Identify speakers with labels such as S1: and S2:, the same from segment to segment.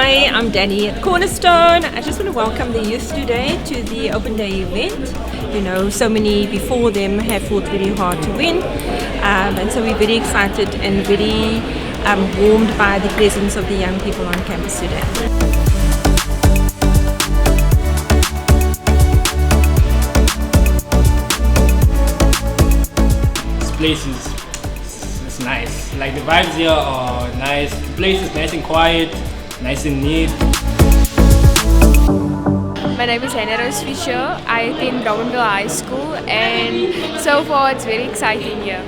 S1: Hi, I'm Danny at Cornerstone. I just want to welcome the youth today to the Open Day event. You know, so many before them have fought really hard to win, and so we're very excited and very warmed by the presence of the young people on campus today.
S2: This place is nice. Like the vibes here are nice. The place is nice and quiet, nice and neat.
S3: My name is Hannah Rose Fisher. I attend Robinville High School, and so far it's very exciting here.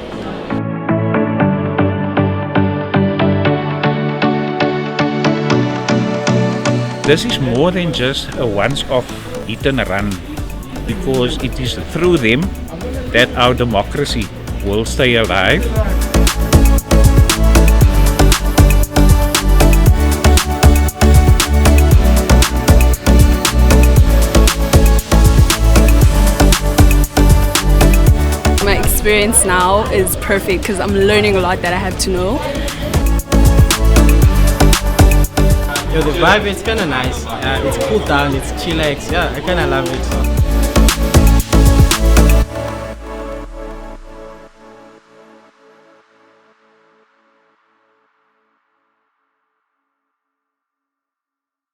S4: This is more than just a once-off hit and run, because it is through them that our democracy will stay alive.
S5: My experience now is perfect because I'm learning a lot that I have to know.
S6: The vibe is kind of nice. It's cool down, it's chillax. Yeah, I kind of love it.